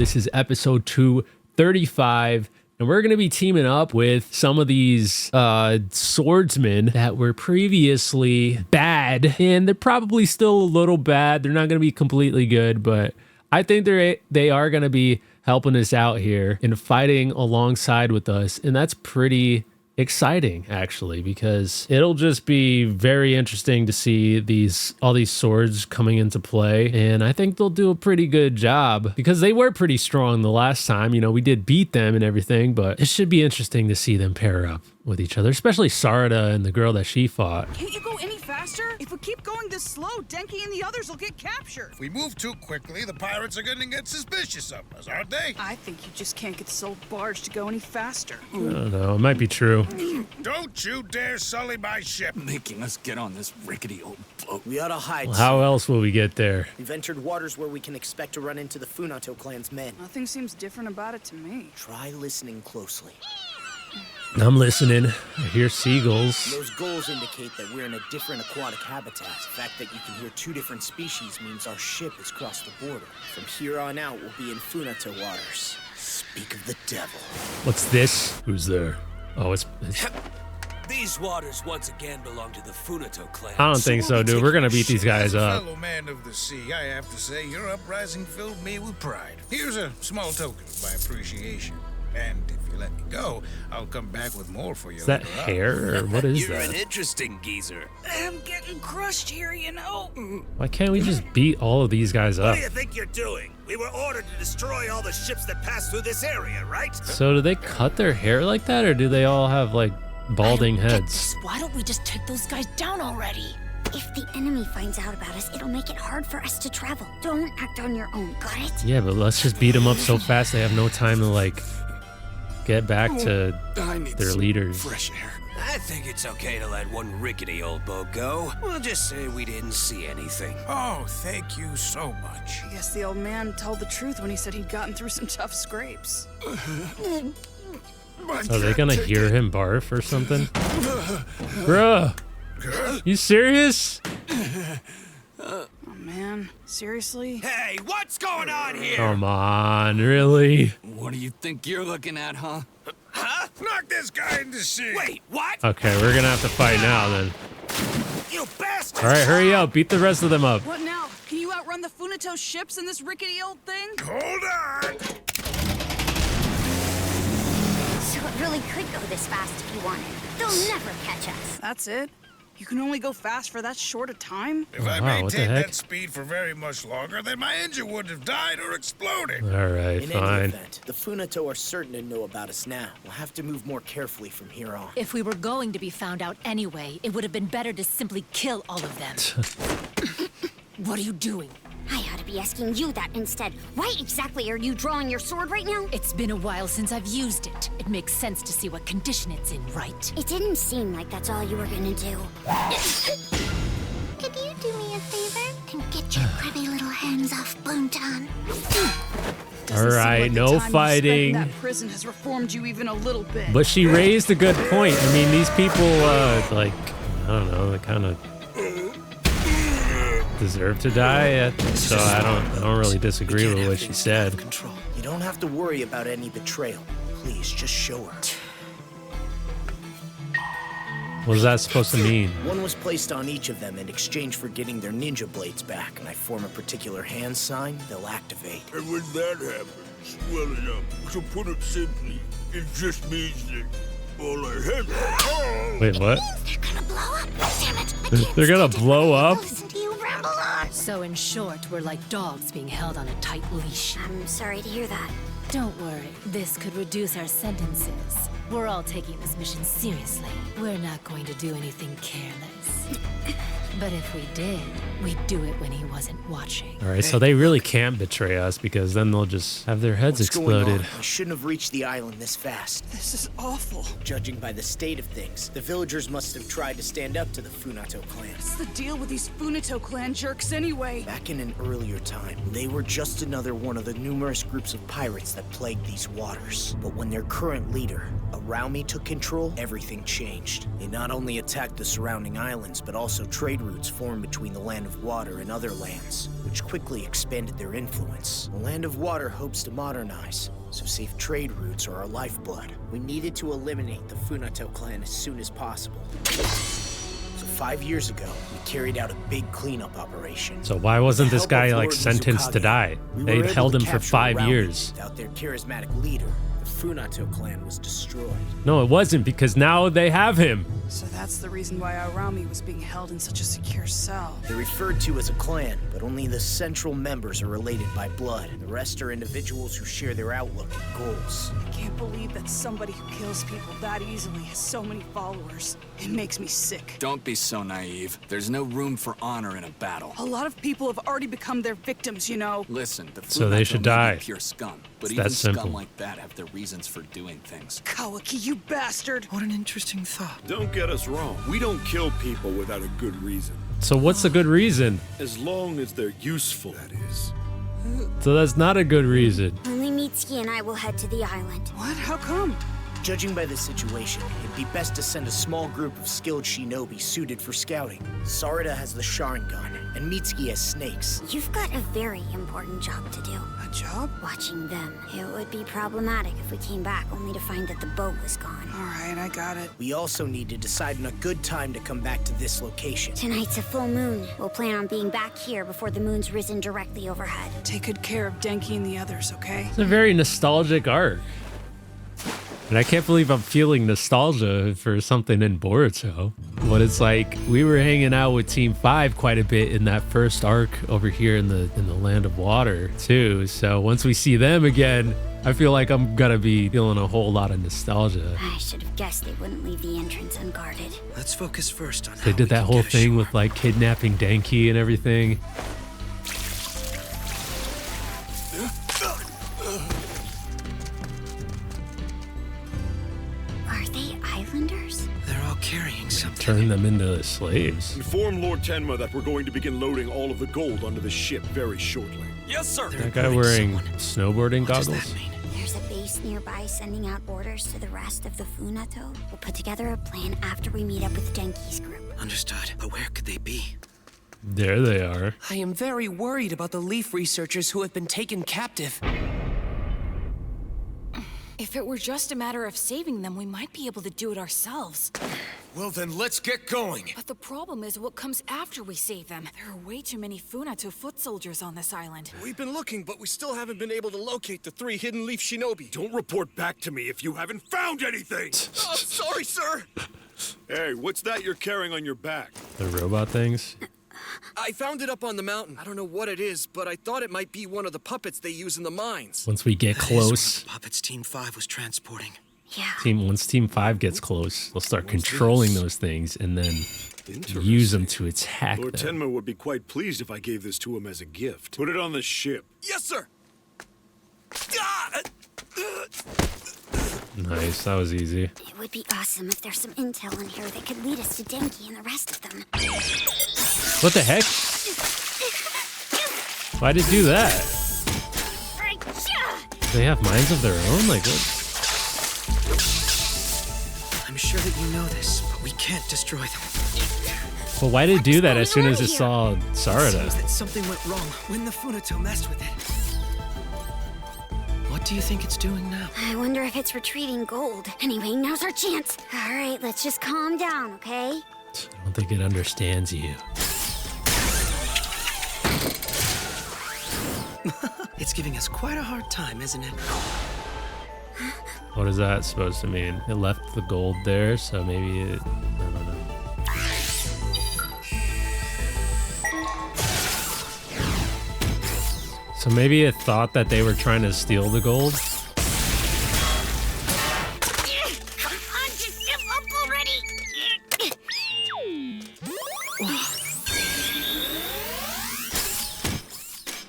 This is episode 235. And we're going to be teaming up with some of these swordsmen that were previously bad. And they're probably still a little bad. They're not going to be completely good, but I think they are going to be helping us out here and fighting alongside with us. And that's pretty exciting, actually, because it'll just be very interesting to see all these swords coming into play. And I think they'll do a pretty good job because they were pretty strong the last time. You know, we did beat them and everything, but it should be interesting to see them pair up with each other, especially Sarada and the girl that she fought. Can't you go any faster? If we keep going this slow, Denki and the others will get captured. If we move too quickly, the pirates are going to get suspicious of us, aren't they? I think you just can't get this old barge to go any faster. I don't know. It might be true. Don't you dare sully my ship. Making us get on this rickety old boat. We ought to hide. Well, how else will we get there? We've entered waters where we can expect to run into the Funato clan's men. Nothing seems different about it to me. Try listening closely. I'm listening. I hear seagulls. Those gulls indicate that we're in a different aquatic habitat. The fact that you can hear two different species means our ship has crossed the border. From here on out, we'll be in Funato waters. Speak of the devil. What's this? Who's there? Oh, it's These waters once again belong to the Funato clan. I don't think so, dude. We're gonna beat these guys up. Fellow man of the sea, I have to say your uprising filled me with pride. Here's a small token of my appreciation. And if you let me go, I'll come back with more for you. Is that later on. hair or what is You're an that? interesting geezer. I'm getting crushed here, you know. Why can't we just beat all of these guys up? What do you think you're doing? We were ordered to destroy all the ships that pass through this area, right? So do they cut their hair like that, or do they all have like balding heads? Why don't we just take those guys down already? If the enemy finds out about us, it'll make it hard for us to travel. Don't act on your own, got it? Yeah, but let's just beat them up so fast they have no time to like get back to I need their some leaders. fresh air. I think it's okay to let one rickety old boat go. We'll just say we didn't see anything. Oh, thank you so much. I guess the old man told the truth when he said he'd gotten through some tough scrapes. Are they gonna hear him barf or something? Bruh, you serious? Oh man, seriously? Hey, what's going on here? Come on, really? What do you think you're looking at, huh? Huh? Knock this guy into sea. Wait, what? Okay, we're gonna have to fight now then. You bastard! All right, hurry up, beat the rest of them up. What now? Can you outrun the Funato ships in this rickety old thing? Hold on. So it really could go this fast if you wanted. They'll never catch us. That's it? You can only go fast for that short a time? If I wow, what the maintained heck? that speed for very much longer, then my engine would have died or exploded. All right, In any fine. event, the Funato are certain to know about us now. We'll have to move more carefully from here on. If we were going to be found out anyway, it would have been better to simply kill all of them. What are you doing? I ought to be asking you that instead. Why exactly are you drawing your sword right now? It's been a while since I've used it. It makes sense to see what condition it's in, right? It didn't seem like that's all you were gonna do. Could you do me a favor and get your grubby little hands off Boonton? Doesn't All seem right, like the no time you spent in fighting. that prison has reformed you even a little bit. But she raised a good point. I mean, these people, like, I don't know, they kind of deserve to die. So I don't really disagree with what she said. Control. You don't have to worry about any betrayal. Please, just show her. What was that supposed to mean? One was placed on each of them in exchange for getting their ninja blades back, and I form a particular hand sign, they'll activate. And when that happens, well enough, to put it simply, it just means that all I have. Wait, what? They're gonna blow up. Damn it. I can't They're gonna stand it. blow up? Listen to you ramble on. So in short, we're like dogs being held on a tight leash. I'm sorry to hear that. Don't worry, this could reduce our sentences. We're all taking this mission seriously. We're not going to do anything careless. But if we did, we'd do it when he wasn't watching. All right, so they really can't betray us because then they'll just have their heads What's going exploded. on? I shouldn't have reached the island this fast. This is awful. Judging by the state of things, the villagers must have tried to stand up to the Funato clan. What's the deal with these Funato clan jerks anyway? Back in an earlier time, they were just another one of the numerous groups of pirates that plagued these waters. But when their current leader, a Arumi took control, everything changed. They not only attacked the surrounding islands, but also trade routes formed between the Land of Water and other lands, which quickly expanded their influence. The Land of Water hopes to modernize, so safe trade routes are our lifeblood. We needed to eliminate the Funato clan as soon as possible. So 5 years ago, we carried out a big cleanup operation. So why wasn't this With the guy help of like Lord sentenced to Mizukage, die? we They were able held to him for capture 5 Arumi. years. Without their charismatic leader, the Funato clan was destroyed. No, it wasn't, because now they have him. So that's the reason why Arumi was being held in such a secure cell. They're referred to as a clan, but only the central members are related by blood. The rest are individuals who share their outlook and goals. I can't believe that somebody who kills people that easily has so many followers. It makes me sick. Don't be so naive. There's no room for honor in a battle. A lot of people have already become their victims, you know. Listen, the So they Funato should may be die. pure scum, but It's even that simple. scum like that have their reasons for doing things. Kawaki, you bastard! What an interesting thought. Don't get us wrong. We don't kill people without a good reason. So what's a good reason? As long as they're useful, that is. So that's not a good reason. Only Mitsuki and I will head to the island. What? How come? Judging by the situation, it'd be best to send a small group of skilled shinobi suited for scouting. Sarada has the Sharingan, and Mitsuki has snakes. You've got a very important job to do. A job? Watching them. It would be problematic if we came back only to find that the boat was gone. Alright, I got it. We also need to decide on a good time to come back to this location. Tonight's a full moon. We'll plan on being back here before the moon's risen directly overhead. Take good care of Denki and the others, okay? It's a very nostalgic arc. And I can't believe I'm feeling nostalgia for something in Boruto. But it's like we were hanging out with Team 5 quite a bit in that first arc over here in the Land of Water too. So once we see them again, I feel like I'm gonna be feeling a whole lot of nostalgia. I should have guessed they wouldn't leave the entrance unguarded. Let's focus first on They how did we that can whole get thing ashore. with like kidnapping Denki and everything. Are they islanders? They're all carrying something. Turn them into slaves. Inform Lord Tenma that we're going to begin loading all of the gold onto the ship very shortly. Yes, sir. They're That guy hurting wearing someone. snowboarding What does goggles. that mean? There's a base nearby sending out orders to the rest of the Funato. We'll put together a plan after we meet up with Denki's group. Understood. But where could they be? There they are. I am very worried about the leaf researchers who have been taken captive. If it were just a matter of saving them, we might be able to do it ourselves. Well, then let's get going. But the problem is what comes after we save them. There are way too many Funato foot soldiers on this island. We've been looking, but we still haven't been able to locate the 3 hidden leaf shinobi. Don't report back to me if you haven't found anything! Oh, sorry, sir. Hey, what's that you're carrying on your back? The robot things. I found it up on the mountain. I don't know what it is, but I thought it might be one of the puppets they use in the mines. Once we get That is one of close, the puppets Team 5 was transporting. Yeah. once Team 5 gets close, they'll start controlling those things and then use them to attack Lord them. Tenma would be quite pleased if I gave this to him as a gift. Put it on the ship. Yes, sir. Nice, that was easy. It would be awesome if there's some intel in here that could lead us to Denki and the rest of them. What the heck? Why'd it do that? They have minds of their own? Like, what? I'm sure that you know this, but we can't destroy them. Well, why did it do that as soon going as on it here? saw It Sarada? seems that something went wrong when the Funato messed with it. What do you think it's doing now? I wonder if it's retreating gold. Anyway, now's our chance. All right, let's just calm down, okay? I don't think it understands you. It's giving us quite a hard time, isn't it? What is that supposed to mean? It left the gold there, so maybe it... I don't know. So maybe it thought that they were trying to steal the gold? Come on, just give up already!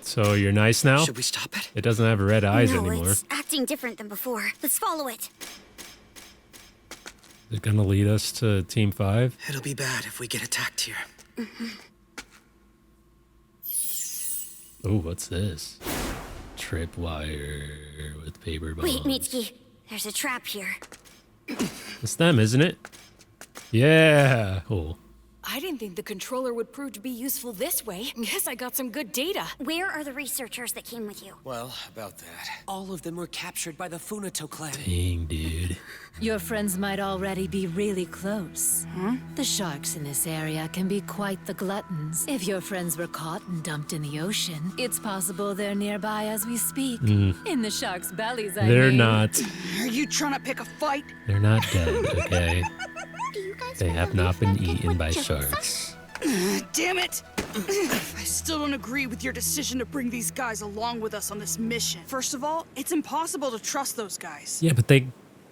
So you're nice now? Should we stop it? It doesn't have red eyes No, anymore. it's acting different than before. Let's follow it. Is it gonna lead us to Team 5? It'll be bad if we get attacked here. Oh, what's this? Tripwire with paper balls. Wait, Mitsuki. There's a trap here. It's them, isn't it? Yeah. Cool. I didn't think the controller would prove to be useful this way. Guess I got some good data. Where are the researchers that came with you? Well, about that. All of them were captured by the Funato clan. Dang, dude. Your friends might already be really close. Huh? The sharks in this area can be quite the gluttons. If your friends were caught and dumped in the ocean, it's possible they're nearby as we speak. In the sharks' bellies, I They're mean. not. Are you trying to pick a fight? They're not dead, okay? Do you guys They wanna have not leave been them eaten with by Joseph? sharks. Damn it! I still don't agree with your decision to bring these guys along with us on this mission. First of all, it's impossible to trust those guys. Yeah, but they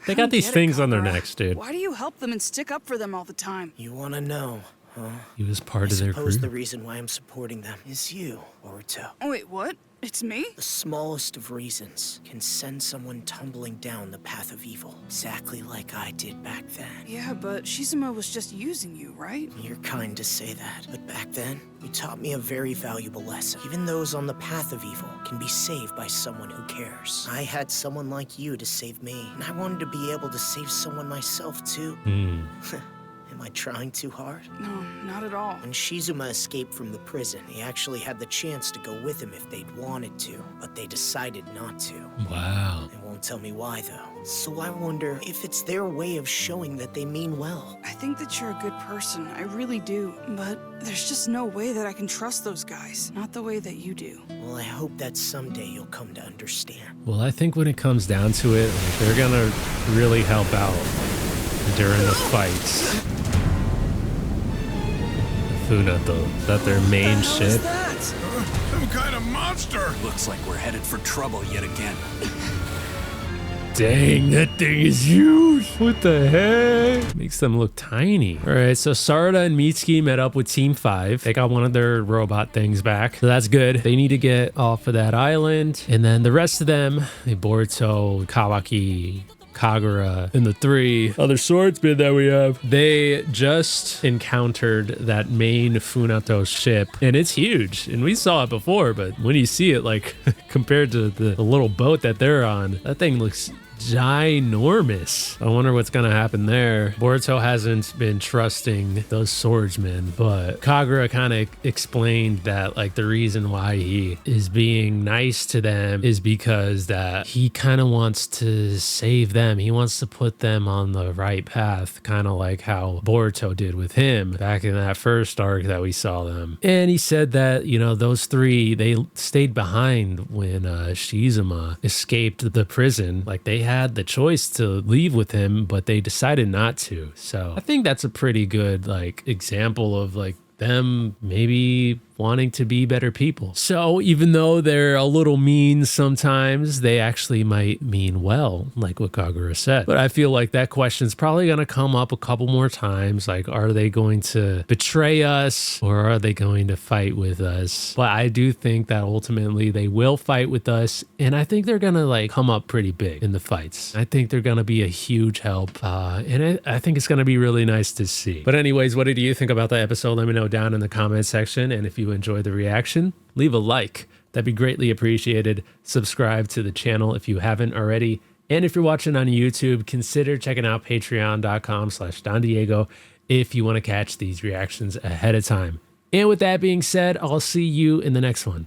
I got don't these get it, things on their Kagura. necks, dude. Why do you help them and stick up for them all the time? You want to know, huh? He was part I of their suppose the group. reason why I'm supporting them is you, Boruto. Oh, wait, what? It's me? The smallest of reasons can send someone tumbling down the path of evil, exactly like I did back then. Yeah, but Shizuma was just using you, right? You're kind to say that, but back then, you taught me a very valuable lesson. Even those on the path of evil can be saved by someone who cares. I had someone like you to save me, and I wanted to be able to save someone myself too. Am I trying too hard? No, not at all. When Shizuma escaped from the prison, he actually had the chance to go with him if they'd wanted to, but they decided not to. Wow. They won't tell me why, though. So I wonder if it's their way of showing that they mean well. I think that you're a good person, I really do. But there's just no way that I can trust those guys. Not the way that you do. Well, I hope that someday you'll come to understand. Well, I think when it comes down to it, like, they're gonna really help out during the fights. Funato, is that their main ship? Some kind of monster. Looks like we're headed for trouble yet again. Dang, that thing is huge. What the heck? Makes them look tiny. All right, so Sarada and Mitsuki met up with Team 5. They got one of their robot things back, so that's good. They need to get off of that island. And then the rest of them, Boruto, Kawaki, Kagura, and the 3 other swordsmen that we have, they just encountered that main Funato ship, and it's huge. And we saw it before, but when you see it, like, compared to the little boat that they're on, that thing looks ginormous. I wonder what's gonna happen there. Boruto hasn't been trusting those swordsmen, but Kagura kind of explained that, like, the reason why he is being nice to them is because that he kind of wants to save them. He wants to put them on the right path, kind of like how Boruto did with him back in that first arc that we saw them. And he said that, you know, those 3, they stayed behind when Shizuma escaped the prison. Like, they had the choice to leave with him, but they decided not to. So I think that's a pretty good, like, example of, like, them maybe wanting to be better people. So even though they're a little mean sometimes, they actually might mean well, like what Kagura said. But I feel like that question's probably going to come up a couple more times. Like, are they going to betray us or are they going to fight with us? But I do think that ultimately they will fight with us. And I think they're going to, like, come up pretty big in the fights. I think they're going to be a huge help. And I think it's going to be really nice to see. But anyways, what did you think about the episode? Let me know down in the comment section. And if you enjoy the reaction, leave a like. That'd be greatly appreciated. Subscribe to the channel if you haven't already. And if you're watching on YouTube, consider checking out patreon.com/DonDiego if you want to catch these reactions ahead of time. And with that being said, I'll see you in the next one.